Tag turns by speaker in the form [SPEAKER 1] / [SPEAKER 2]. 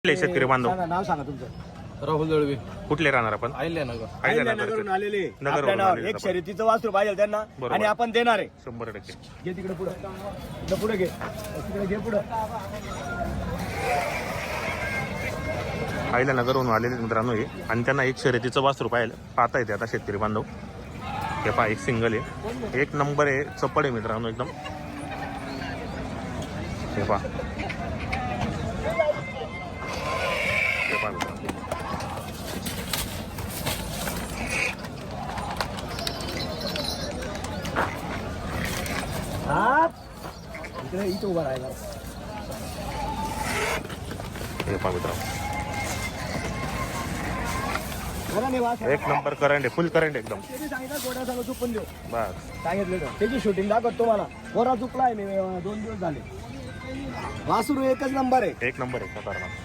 [SPEAKER 1] शेतकरी बांधव
[SPEAKER 2] सांगा, नाव सांगा तुमचं.
[SPEAKER 3] राहुल दळवी,
[SPEAKER 1] कुठले राहणार आपण?
[SPEAKER 3] अहिल्यानगर.
[SPEAKER 2] अहिल्यानगरवरून आलेले
[SPEAKER 1] नगरवरून
[SPEAKER 2] आपल्या नावावर
[SPEAKER 1] आलेले
[SPEAKER 2] एक
[SPEAKER 1] आपण.
[SPEAKER 2] शर्यतीचं वासरू पाहिजे त्यांना
[SPEAKER 1] बरोबर.
[SPEAKER 2] आणि आपण देणार आहे.
[SPEAKER 1] 100%.
[SPEAKER 2] घे तिकडे पुढे तिकडे पुढे घे तिकडे घे पुढे.
[SPEAKER 1] आईला नगरवरून आलेले मित्रांनो हे आणि त्यांना एक शर्यतीचं वासरू पाहता येते आता शेतकरी बांधव. हे पहा एक सिंगल आहे, एक नंबर आहे, चपड आहे मित्रांनो एकदम. हे पहा मित्रांनो.
[SPEAKER 2] इकडे इथं उभा राहिला.
[SPEAKER 1] हे पहा मित्रांनो
[SPEAKER 2] बरं नाही वास.
[SPEAKER 1] एक नंबर करंट आहे, फुल करंट एकदम.
[SPEAKER 2] त्याने सांगितलं गोड्या सांगू चुकून देऊ
[SPEAKER 1] बस
[SPEAKER 2] सांगितलं तर त्याची शूटिंग दाखवत तुम्हाला. गोरा चुकला आहे मी 2 दिवस झाले. वासरू एकच नंबर आहे.
[SPEAKER 1] एक नंबर आहे खतरनाक.